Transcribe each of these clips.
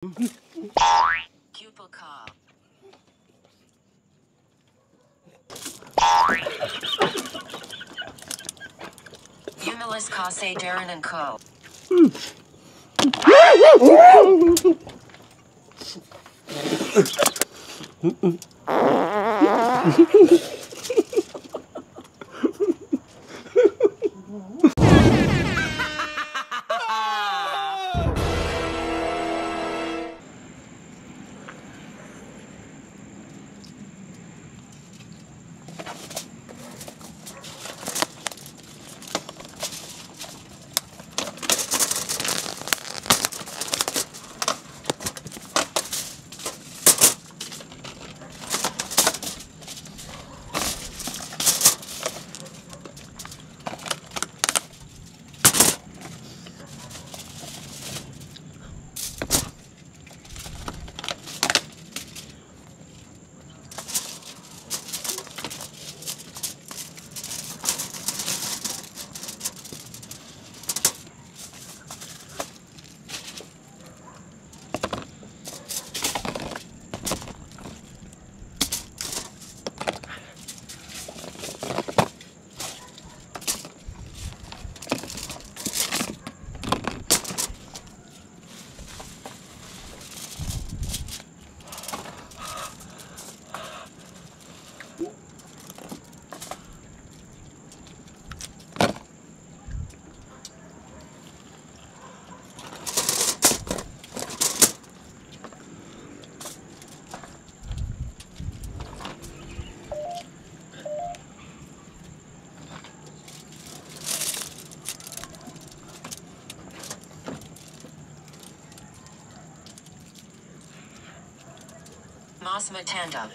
Pupil call. Unilis Kase Darren and Co. Mas Matanda.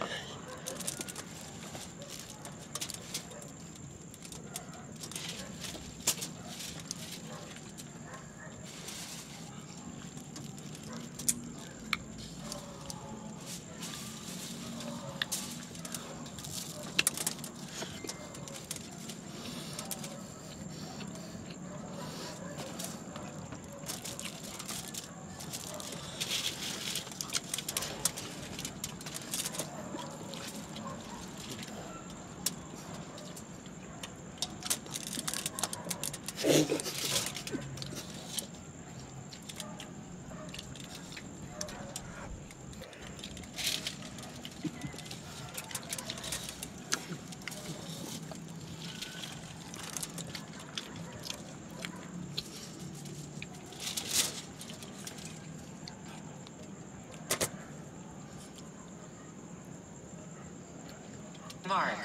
Mark.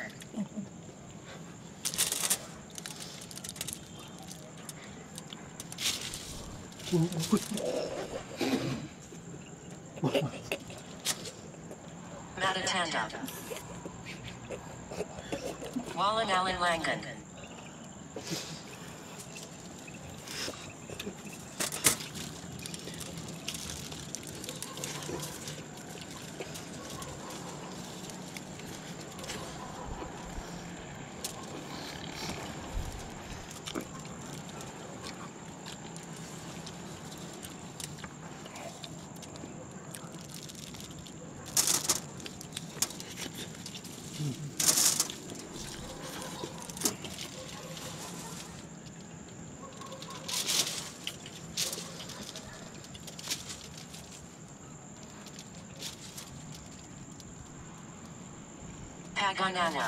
Matatanda. Wallen Allen Langan. Paganana.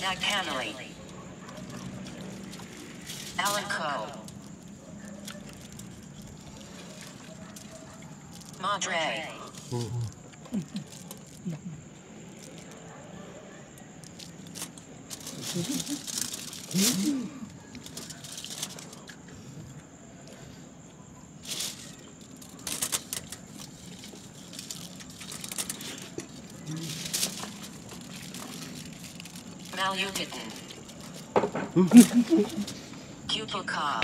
Nagpanali. Alan Co. Madre. Malyukatan. Pupil call.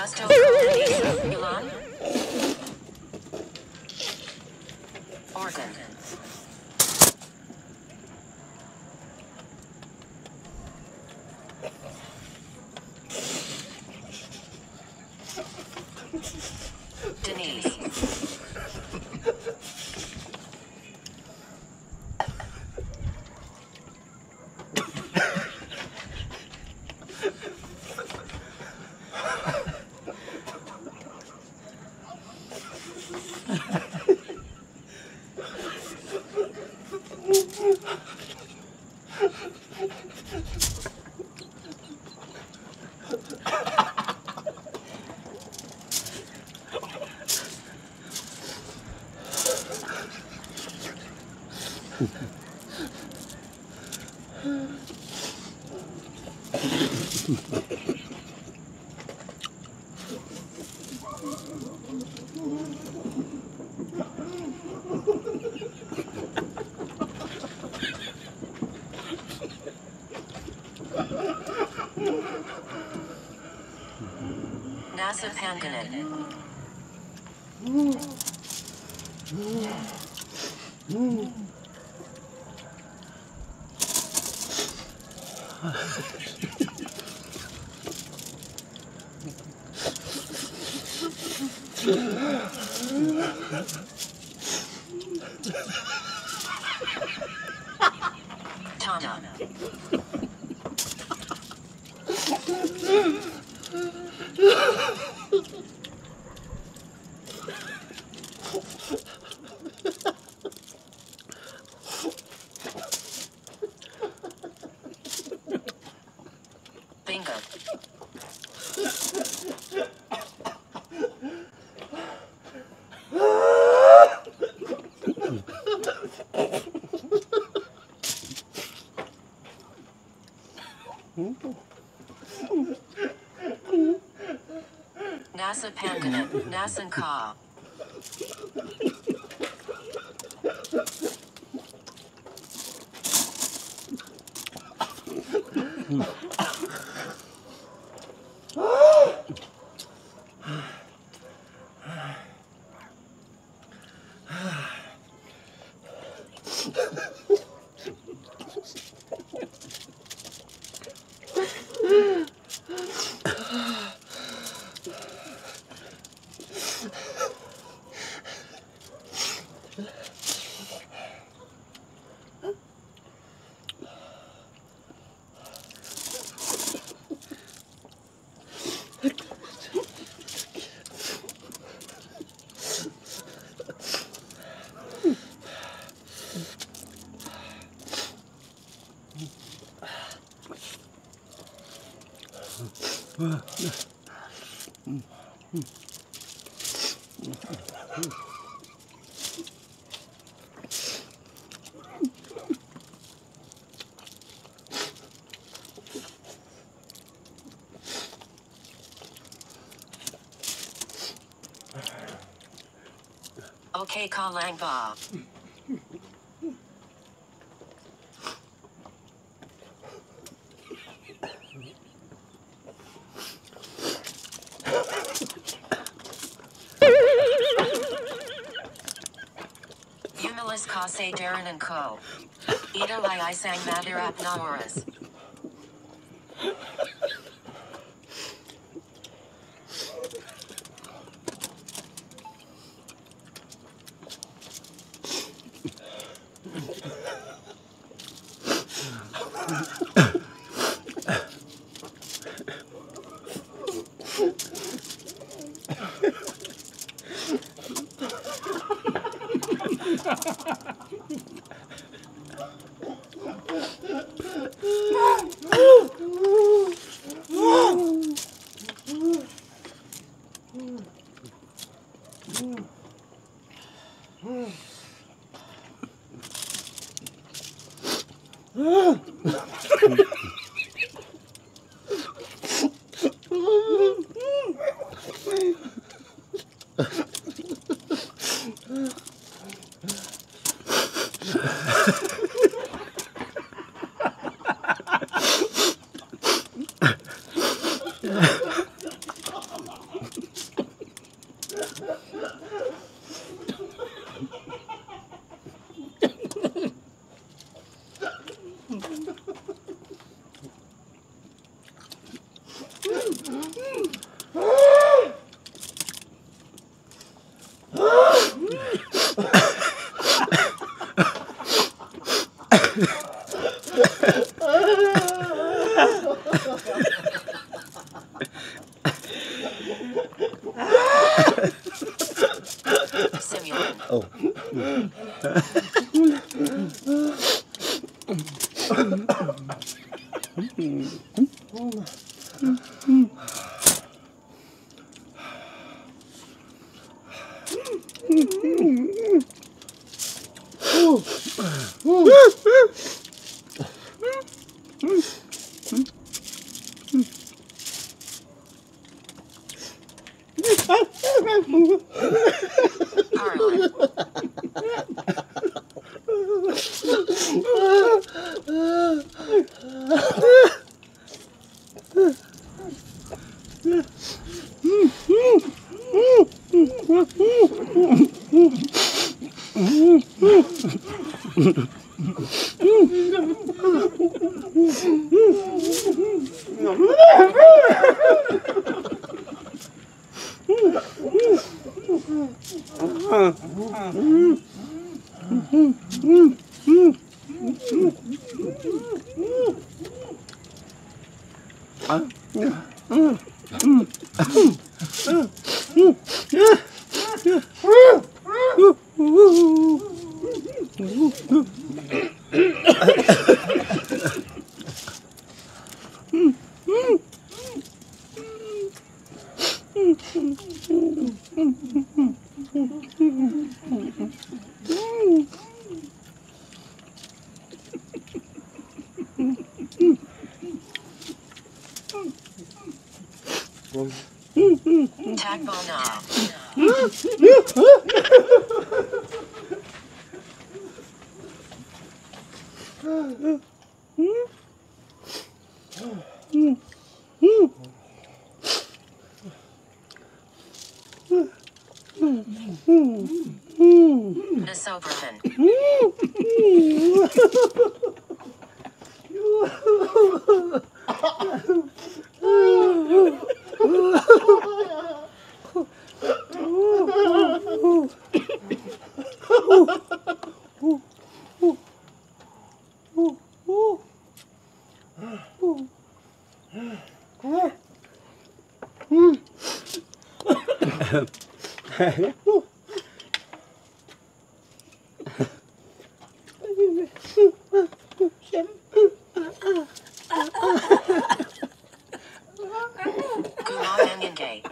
Augusto Colonisa, Milan. Oregon. Denise. NASA Panganet. Tana. Bingo. NASA Panganet, Nasan Ka. Okay, Kalang Ba. Humilis Kase Darren and Co. Ida Lai Isang Madirap Nawaras. Tag Bona. Nasoberman. Gumamangenge.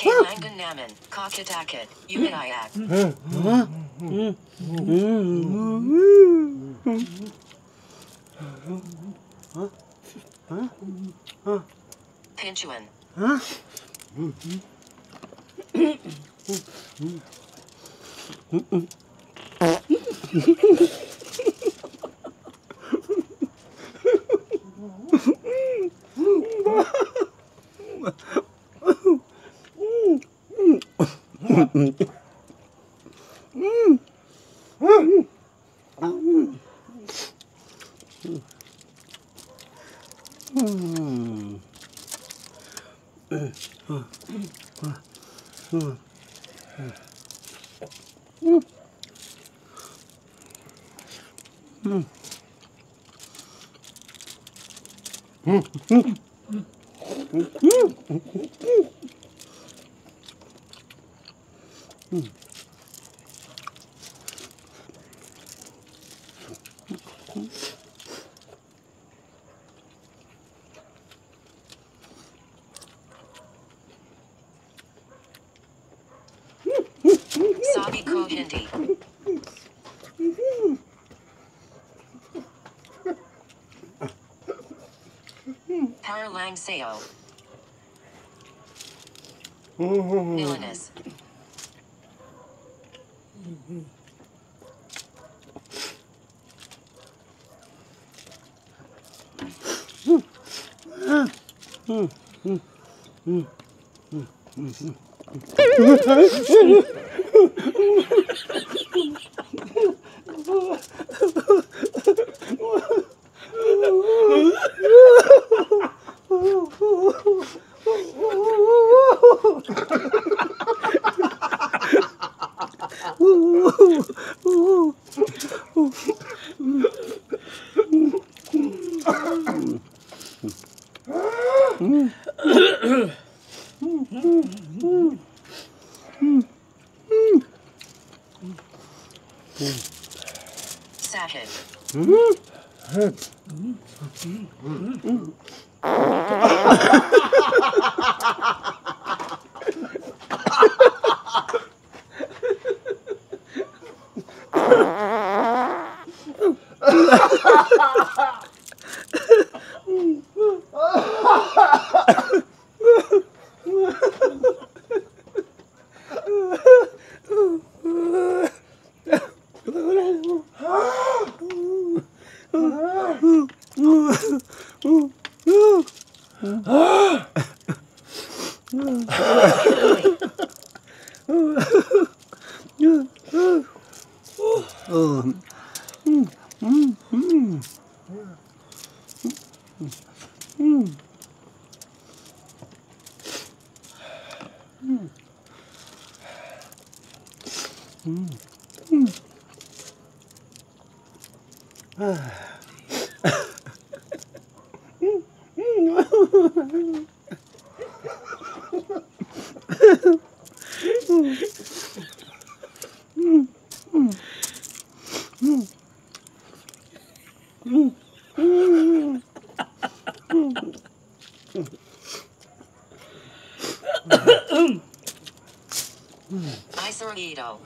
Kalangan naman, kakitakat, umiayak. Pinchuan. Sabi ko Hindi. Paralang Sayo. Nilanas. Sahid. Isorito.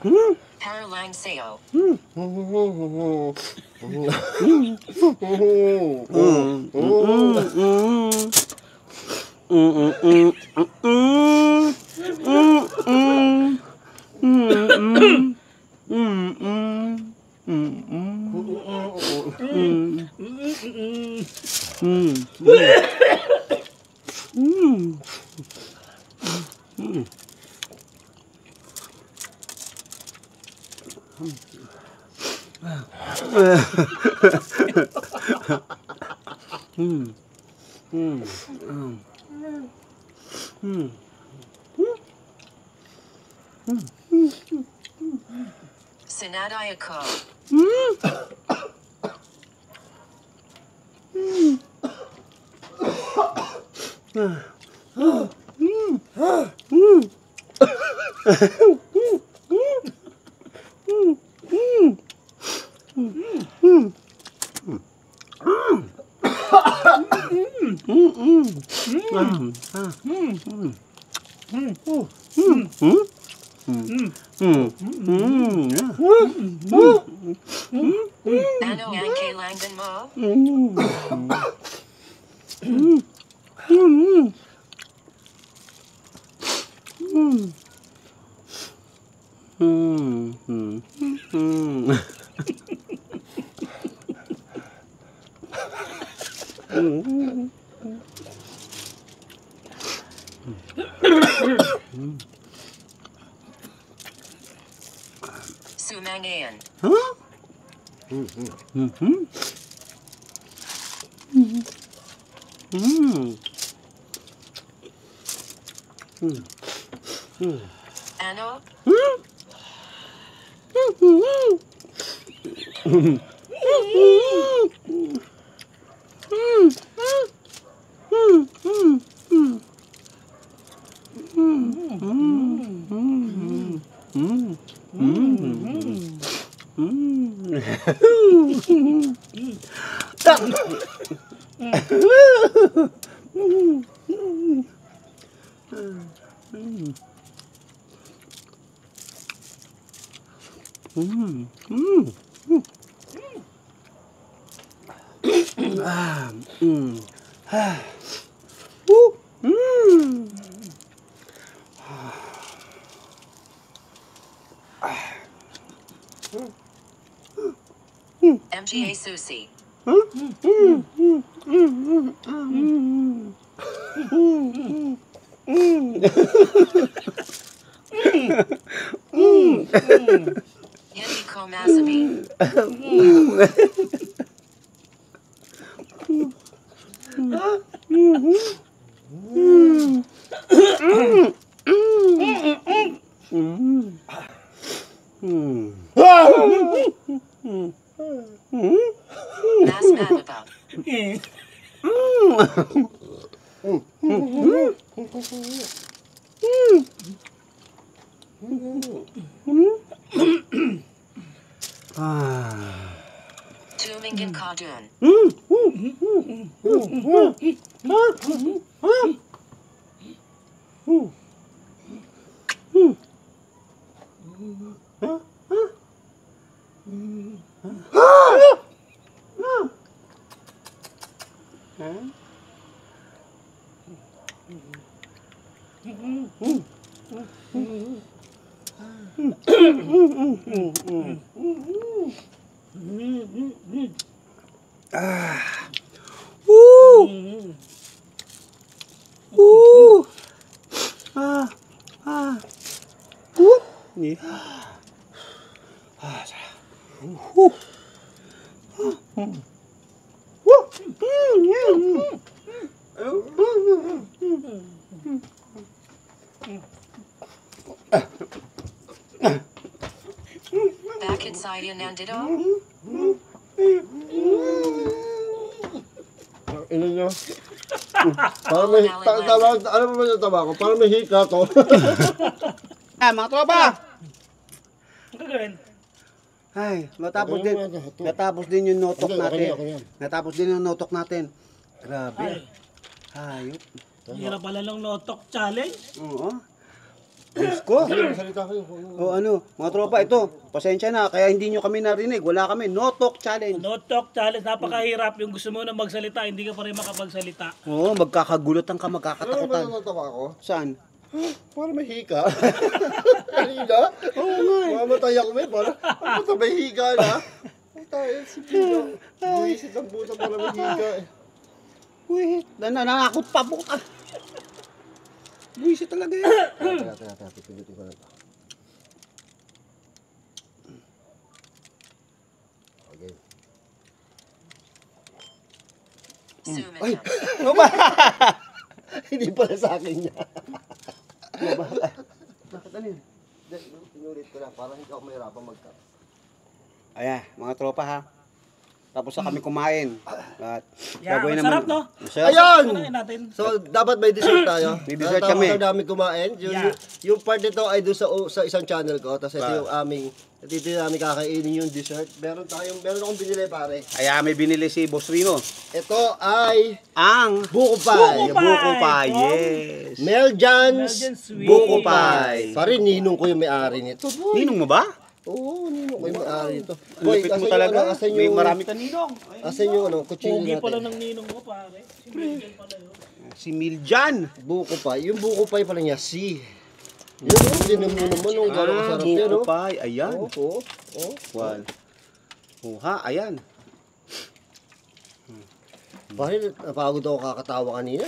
Paralang Sayo. Sinadaya ko. Ano ang kailangan mo? Sumangayan. Ano? MGA Susi. Hindi ko masabi. Mas mababa. Tumingin ka dun. Back inside yun nandito? Ino nyo. Para may, ano ba yung taba ko? Para may hika to. Mga tropa! Ano gawin? Ay, natapos din yung notok natin. Okay. Natapos din yung notok natin. Grabe. Hayop. Hirap pala ng notok challenge. Oo. Diyos ko. Salita kayo. O ano, mga tropa, ito. Pasensya na, kaya hindi nyo kami narinig. Wala kami. Notok challenge. Notok challenge, napakahirap. Yung gusto mo na magsalita, hindi ka pa rin makapagsalita. Oo, magkakagulotan ka, Ano ba magkakatakutan. yung taba ko? Saan? Para may hika. Kanina? Oo nga eh. Mamatay ako may para. Ano ba may hika na? Ay tayo, si Pino. Buisit ang puta para may hika eh. Uy, nanakot pa po ka. Buwisit talaga yan. Teka. Pipilutin ko na ito. Okay. Sumin. Hindi pala sa akin niya. Bakit ano yun? Pinulit ko na para hindi ako mahirapan magka. Ayan, mga tropa ha. Tapos na kami kumain. At Yeah, gagawin masarap, naman. no? Masarap. Ayun! Kunain natin. So, dapat may dessert tayo. May dessert kami. Tapos na namin kumain. Yeah. Yung part nito ay doon sa isang channel ko. Tapos ito yung aming, dito namin kakainin yung dessert. Meron akong binili pare. Kaya may binili si Boss Rino. Ito ay Ang buko pie. buko pie. Yes. Meljan's Meljan Sweet. buko pie. Pare, ninong ko yung may-ari nito. Boy. Ninong mo ba? Oo, ninong ko yung may-ari nito. Lupit mo talaga. Asan May yung, marami ka ninong. asan yung kutsilyo Pugi pala natin? ng ninong ko, pare. Si Miguel pala yun. Si Miljan. Buko pie. Yung buko pie pala niya, si. Yun o, tinan mo naman yung gano'ng kasarap yan buko o. pie. Ayan. Oo. Well. Uha, ayan. Pare, napagod ako kakatawa kanina.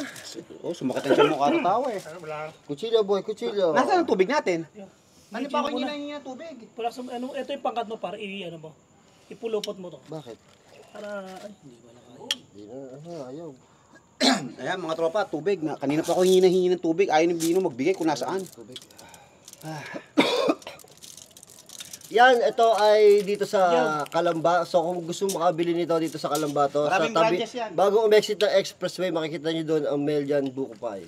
Oh, sumakit ang tiyan mo karatawa eh. Kutsilyo boy, kutsilyo. Nasaan ang tubig natin? Ano Medyo pa ako muna. hinahingi ng tubig? Wala sa, ano, ito yung pangkat mo, pare. Ano mo? Ipulupot mo to. Bakit? Para, ay, hindi ba na kaya? Hindi na, ayaw. Ayan, mga tropa, tubig. Kanina pa ako hingi ng tubig. Ayaw ng Bino magbigay kung nasaan. Yan, ito ay dito sa Calamba. So kung gusto mo makabili nito dito sa Calamba to, Maraming sa tabi, branches yan. bago umexit ng expressway, makikita nyo doon ang Meljan Buko Pie.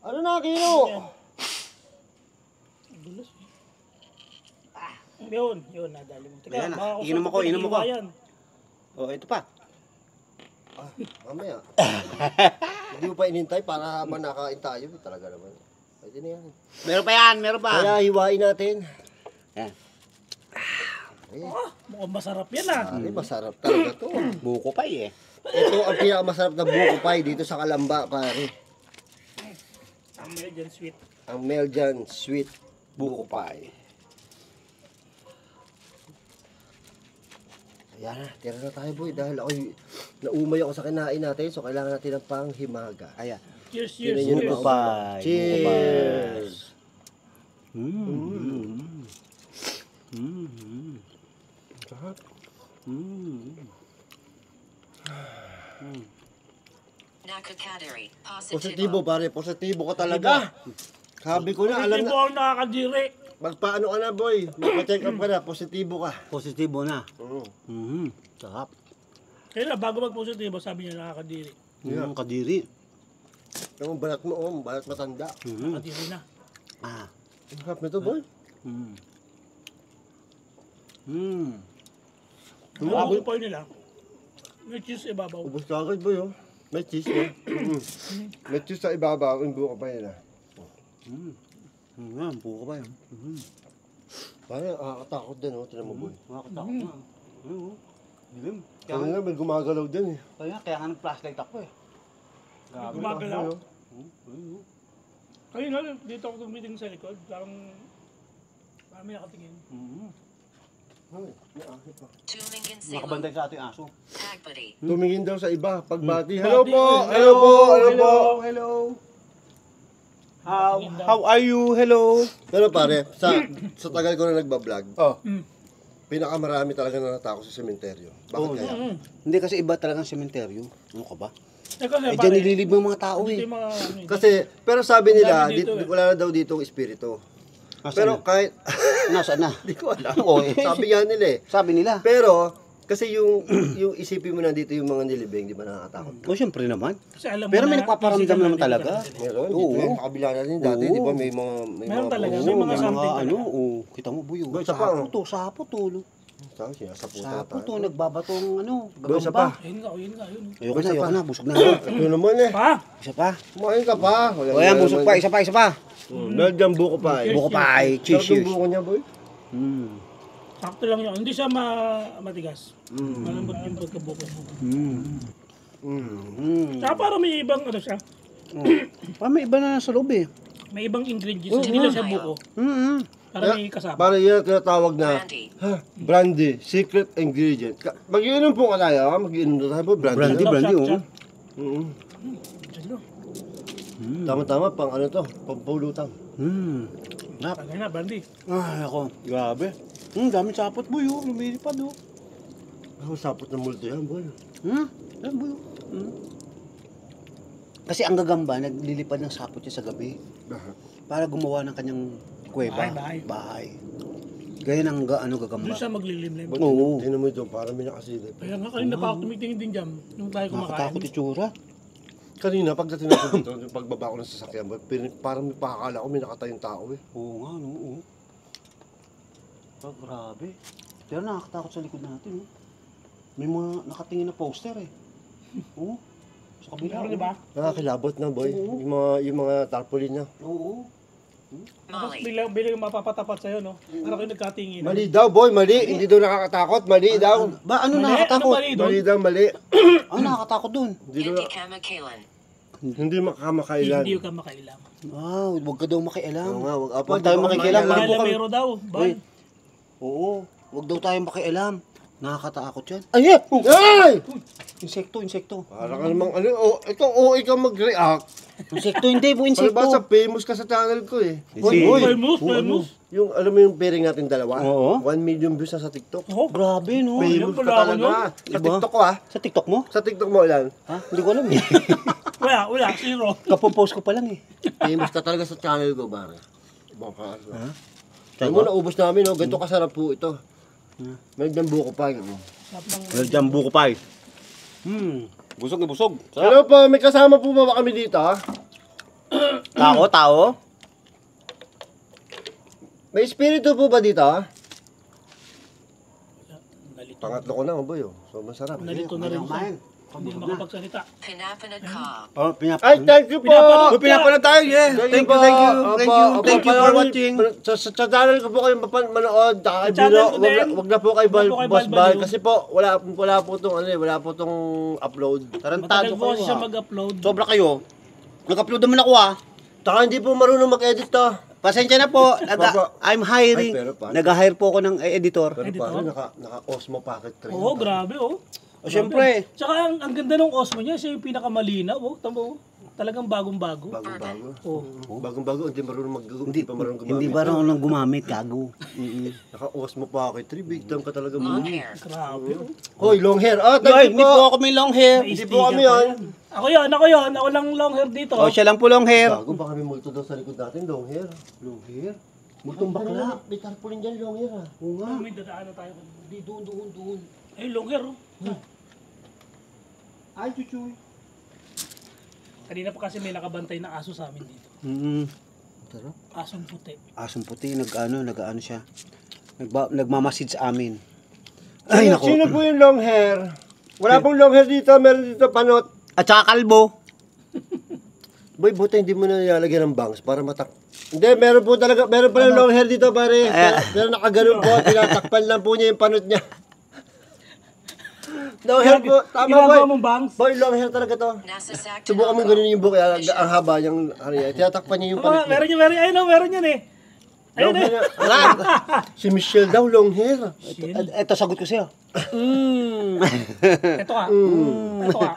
Ano na, Kino? Yun, nadali mo. Teka, Ayan na, baka inom ako, inom ako. Yan. Oh, ito pa. Mamaya. Hindi mo pa inintay para habang nakain tayo. Talaga naman. Pwede na yan. Meron pa yan, meron pa. Kaya hiwain natin. Ayan. Mukhang masarap yan ah. Pare, masarap talaga to. Buko pa eh. Ito ang pinakamasarap na buko pie dito sa Calamba, pare. Ang medyo sweet. Ang Meljan Sweet Buko pie. Ayan na, tira na tayo boy dahil ako naumay ako sa kinain natin so kailangan natin ng panghimaga. Ayan. Cheers, Yun cheers, na yun, cheers. Buko pie. Cheers! Nakakadiri. Positibo pare, positibo ka talaga. Sabi ko na, alam Positibo na. ang nakakadiri. Magpaano ka na boy, magpa-check up ka na, positibo ka. Positibo na. Mm. Sarap. Kaya bago mag-positibo, sabi niya nakakadiri. Kadiri. Yung balat mo, balat matanda. Nakakadiri na. Ah. Ang sarap nito boy. Ang ako po nila. May cheese ibabaw. Ubus ka agad boy oh. May cheese na. May cheese sa ibabaw, yung buko pa yun ah. Buko pa yan. Pare, nakakatakot din oh, tinan mo boy. Nakakatakot na. Dilim. Kaya nga, may gumagalaw din eh. Kaya nga nag-flashlight ako eh. Gumagalaw. Boy, oh. Kayo na, dito ako tumiting sa likod. Parang may nakatingin. Ay, may akin pa. Tumingin Nakabantay Salem. sa ating aso. Tagbari. Tumingin daw sa iba, pagbati. Bati. Hello po! Hello po! Hello po! Hello. How are you? Hello. Pero pare, sa tagal ko na nagbablog, Mm. pinakamarami talaga na natakot sa sementeryo. Bakit kaya? Hindi kasi iba talagang sementeryo. Ano ka ba? Teka, Eh, dyan nililib ng mga tao Dito eh. yung mga ano eh. Kasi, pero sabi nila, Sabi dito eh. wala na daw ditong espiritu. Nasaan Pero na? kahit, Nasaan na? di ko alam. Oo, eh. Sabi nga nila eh. Sabi nila. Pero, kasi yung isipin mo nandito yung mga nilibing, di ba nakakatakot? O, syempre naman. Kasi alam mo Pero may na, nagpaparamdam physical naman na talaga. dito. Meron, Oo. dito yung kabila na rin dati, Oo. di ba may Meron mga talaga, puso. may mga May something mga ano, talaga. oh, kita mo buyo. Boy, isa pa, oh. Sapo to. Sabi siya, sa puta Sapo to, tayo. nagbabato ang ano, Boy, isa pa. gagamba. Ayun nga, ayun nga, ayun. Ayoko na, busog na ako. Ito naman eh. Pa! Isa pa. Kumain ka pa. O yan, busog pa, isa pa. Meljan buko pa eh. Buko pa ay, Sarap cheers. yung buko niya, boy. Sakto lang yun. Hindi siya matigas. Malambot yung pagkabuko. Tsaka parang may ibang ano siya. Parang may iba na sa loob eh. May ibang ingredients. Hindi lang siya buko. Parang may kasama. Para yan tinatawag na Brandy. brandy, secret ingredient. Mag-iinom po ka tayo, ha? Mag-iinom na tayo po, brandy. Brandy, oh. Shot. Mm. Diyan, Tama-tama, pang ano to, pampulutan. Nap. Tagay na, Brandy. Ay, ako. Grabe. Daming sapot boy, oh. Lumilipad, oh. Ako, sapot ng multo yan, boy. Yan boy, oh. Kasi ang gagamba, naglilipad ng sapot niya sa gabi. Para gumawa ng kanyang kuweba. Bahay. Gaya ng ano gagamba. Doon siya maglilimlim. Oo. Tingnan mo ito, parang may nakasilip. Kaya nga kanina pa ako tumitingin din dyan. Nung tayo kumakain. Nakakatakot itsura. Kanina, pagdating natin dito, yung pagbaba ko ng sasakyan, parang may pakakala ko may nakatayong tao eh. Oo nga, no, oo. Grabe. Pero nakakatakot sa likod natin, oh. May mga nakatingin na poster, eh. Oo. Sa kabila, Meron, di ba? Nakakilabot na, boy. Yung mga tarpaulin niya. Oo. Tapos Molly. bilang mapapatapat sa'yo, no? Para kayo nagkatingin. Mali daw, boy, mali. Hindi daw nakakatakot, mali daw. Ba, ano Mali? nakakatakot? Ano mali doon? Mali daw, mali. Ano nakakatakot dun? Hindi daw, Hindi ka makailan. hindi makamakailan. Hindi ka makailang. Wow, huwag ka daw makialam. Oo nga, wag Huwag tayo makikialam. makikialam. Malabo kami. Malamero daw. Bal. Oo, huwag daw tayo makialam. Nakakatakot yan. Ay! Ay! Insekto. Para ka namang ano, ito ikaw mag-react. Insekto, hindi po Palibasa, insekto. famous ka sa channel ko eh. Si- Famous. Yung, alam mo yung pairing natin dalawa? Oo. 1 million views na sa TikTok. Oh, Grabe, no? Famous Ayun, ka wala ako talaga. Sa Diba? TikTok ko ah. Sa TikTok mo? Sa TikTok mo ilan? Ha? Hindi ko alam eh. wala, zero. Kapopost ko pa lang eh. Famous ka talaga sa channel ko, pare. Ibang kaso. Ha? Alam mo, naubos namin, no? Ganito kasarap po ito. May buko pa. Jambu ko pa eh. Busog na busog. Sarap. Hello po, may kasama po ba kami dito? Ah? Tao? May espiritu po ba dito? Ah? Nalito. Pangatlo ko na, boy. Oh. So, masarap. Nalito na rin siya. Hindi makapagsalita. Pinapanad ka. Oh, Ay, thank you po! Pinapanood. pinapanood tayo, yeah. Thank you for watching. Sa channel ko po kayo manood. Kay channel Bino, ko din. wag na po kay Wag na po kay Boss Bal Bal. Baliw. Kasi po, wala po tong upload. Tarantado Matagal po kasi kayo siya ah. mag-upload. Sobra kayo. Nag-upload naman ako ah. Taka hindi po marunong mag-edit to. Pasensya na po. I'm hiring. Ay, pero paano? Nag-hire po ako ng editor. Pero Editor? parang naka-Osmo Pocket 3. Oo, grabe oh. O syempre. Tsaka ang ganda ng Osmo niya, siya yung pinakamalinaw oh. Tamo, talagang bagong-bago. Bagong-bago. Oh. Bagong-bago, hindi pa marunong gumamit. Hindi ba rin gumamit, gago? Naka-Osmo Pocket 3, big time ka talaga Long mo. hair. Grabe oh. Hoy, long hair. Ah, Ay, thank you hindi po po. ako may long hair. May Hindi po kami sticker pa yun. yan. Ako yun. Ako lang long hair dito. O siya lang po long hair. Bago, baka may multo daw sa likod natin, long hair. Long hair? Multong bakla. May tarpaulin dyan, long hair ah. Oo nga. May dadaanan tayo. Di, doon. Ay, long hair oh. Ay, chuchoy. Kanina pa kasi may nakabantay na aso sa amin dito. Sarap. Asong puti. Asong puti, nag-ano siya. Nagmamasid sa amin. Ay, nako. Sino po yung long hair? Wala pong long hair dito, meron dito panot. At saka kalbo. Boy, buta hindi mo na nilalagyan ng bangs para matak. Hindi, meron pa ng long hair dito, pare. Pero nakaganon po, tinatakpan lang po niya yung panot niya. Long hair po, tama Ginagawa boy. mong bangs? Boy, long hair talaga to. Nasa sakto Subukan mo ganun yung buhok, ang haba niyang, tinatakpan niya yung panot niya. Meron. Ayun oh, meron yan eh. Long hair niya. Si Michelle daw, long hair. Ito, sagot ko sa'yo. Ito ka. Ito ka.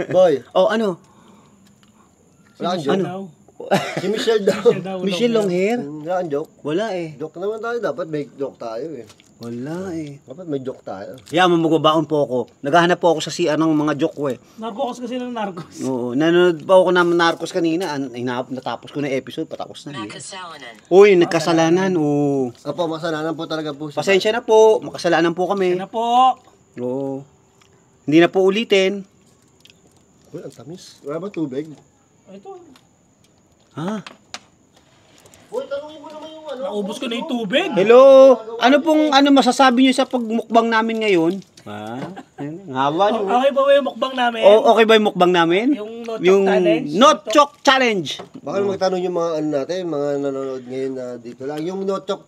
Boy. Oh, ano? Wala kang joke. Ano? Si Michelle daw. Michelle long hair? Wala kang joke. Wala eh. Joke naman tayo, dapat may joke tayo eh. Wala eh. Dapat may joke tayo. Yaman, magbabaon po ako. Naghahanap po ako sa CR ng mga joke ko eh. Narcos kasi ng narcos. Oo, nanonood pa ako ng Narcos kanina. Natapos ko na episode, patapos na. Makasalanan. Uy, nagkasalanan. Oo. Opo, masalanan po talaga po. Pasensya na po, makasalanan po kami. Yan na po. Oo. Hindi na po ulitin. Uy, ang tamis. Wala ba tubig? Ito. Ha? Uy, tanungin mo naman yung ano. Naubos ko na yung tubig. Hello? Ano masasabi niyo sa pagmukbang namin ngayon? Ha? Ang haba niyo. Okay ba yung mukbang namin? Okay ba yung mukbang namin? Yung no chok challenge? No Chok Challenge. Baka magtanong yung mga ano natin, mga nanonood ngayon na dito lang. Yung no talk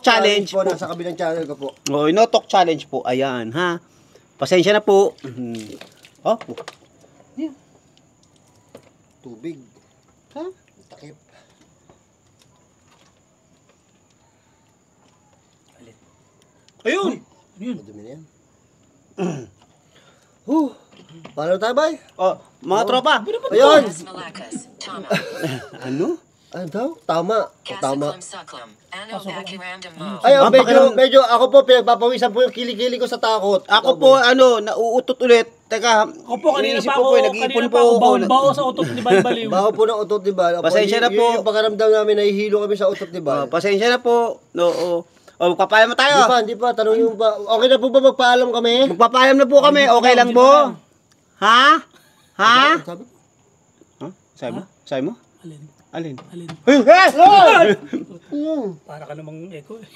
challenge po. po. Nasa kabilang channel ko po. Okay, No Talk Challenge po. Ayan, ha? Pasensya na po. Oh, Tubig. ha? Takip. Ayun! Madumi na yan. Paano tayo, bay? Oh, mga tropa. Ayun! Las Malacas. Tama. Ano? Ano daw? Tama. Tama. Kasaklam saklam. Ano bakiramdam mo. Ay, Ah, medyo ako po, pinagpapawisan po yung kilikili ko sa takot. Ako po, nauutot ulit. Teka, Ako po, kanina iniisip pa ko ako, nag-iipon kanina pa ako, ako. baon sa utot ni Balbaliw. Baho po ng utot, di ba? Pasensya na po. Yung pakaramdam namin, nahihilo kami sa utot, di ba? Pasensya na po. Oo. O, magpapaalam na tayo. Hindi pa. Tanongin mo pa. Okay na po ba magpaalam kami? Magpapaalam na po kami. Okay lang po? Ha? Ha? Sabi? Ha? Sabi mo? Alin? Alin? Alin? Para ka namang echo eh.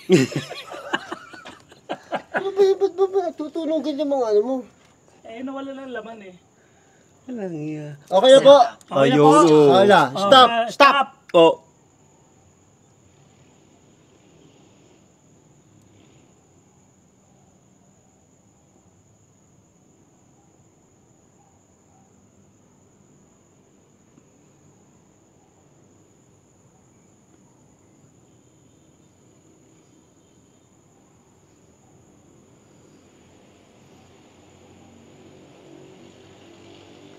Ano ba yun? Ba't ba? Tutunogin yung mga ano mo. Eh, nawala ng laman eh. Walang iya. Okay na po. Okay na po. Hala. Stop. Stop! Oh.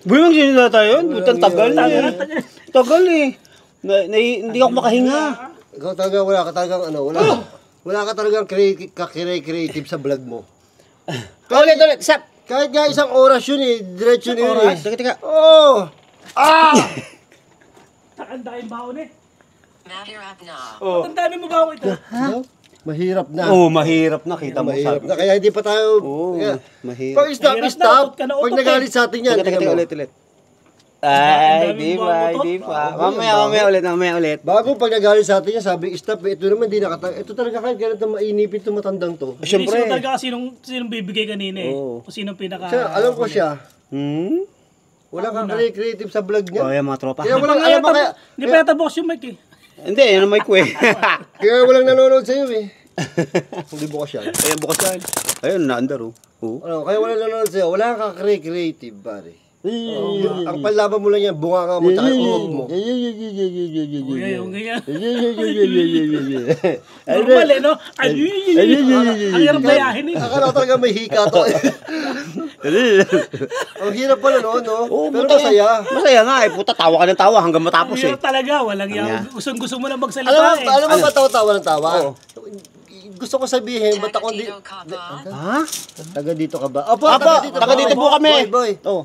Boy, magsinila tayo yun. Butang tagal eh. Tagal eh. Hindi ako makahinga. Ikaw talaga wala ka talagang ano, wala ka talagang creative sa vlog mo. Ulit. Sap. Kahit nga isang oras yun eh, diretso na yun eh. Teka. Oh! Takandahin baon eh. Mahirap na. Tandaan mo baon ito. No? Mahirap na. Oo, mahirap na. Kita mo Mahirap sabi. na, kaya hindi pa tayo... Oo, kaya- mahirap. Pag stop, Mahirap na, stop. utot ka na, utot Pag nagalit sa atin yan, tingnan mo. Ulit. Ay, Ang di daming ba, bago to. di pa. Bago yan, Mamaya ulit. Bago pag nagalit sa atin yan, sabi, stop, ito naman di nakatang... Ito talaga kahit ganito mainipin itong matandang to. Siyempre. Sino talaga sinong bibigay kanina eh. Oo. Kung sinong pinaka... Siya, alam ko siya, Hmm? wala kang creative sa vlog Oh, niya. yan mga tropa. Kaya walang alam mo kaya... Hindi pa yata bukas yung mic eh. Hindi, yan ang mic ko eh. Kaya walang nanonood sa'yo eh. Hindi bukas yan. Ayan, bukas yan. Ayun, naandar oh. Oo. Ano, kaya walang nanonood sa'yo, wala kang creative, pare. Ang panlaban mo lang yan, bunga nga mo, tsaka uwag mo. Kuya, yung ganyan. Normal eh, no? Ay, ang hirap bayahin eh. Akala ko talaga may hika to. Ang hirap pala no, no? Oo, Pero buta masaya. Masaya nga eh. Puta, tawa ka ng tawa hanggang Ang matapos eh. hirap talaga, walang Ayan. yaw. Gusto mo na Alam magsalita eh. alam mo ba tawa-tawa ng tawa? Oo. Gusto ko sabihin, ba't ako di... Tagatito ka ba? Ha? Taga dito ka ba? Opo, Taga dito po kami. Boy. Oh.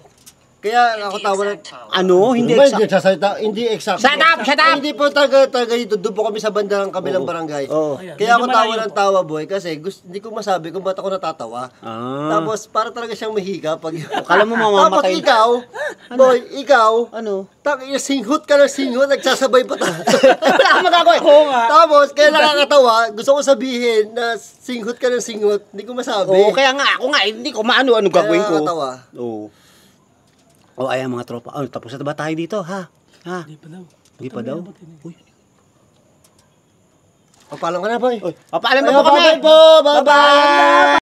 Kaya ako tawa ng... Ano? Hindi Hindi exact. nagsasalita, hindi exact. Shut up! Shut up! Hindi po taga dito, doon po kami sa bandang kabilang barangay. Oo. Ayan, Kaya ako medyo tawa malayo ng po. tawa, boy, kasi hindi ko masabi kung ba't ako natatawa. Ah. Tapos, para talaga siyang mahiga pag... Kala mo mamamatay. Tapos ikaw, boy, ikaw, Ano? singhot ka ng singhot, nagsasabay pa tayo. Wala kang magagawa eh. Oo nga. Tapos, kaya nakakatawa, gusto ko sabihin na singhot ka ng singhot, hindi ko masabi. Oo, kaya nga ako nga, hindi ko maano ano gagawin ko. nakakatawa. Oo. Oh, ayan mga tropa. Oh, tapos na ba tayo dito, ha? Ha? Hindi pa daw. Hindi pa daw. Uy. Papalang ka na, boy. Oy, papaalam na Ayaw, po kami. bye-bye po, bye-bye.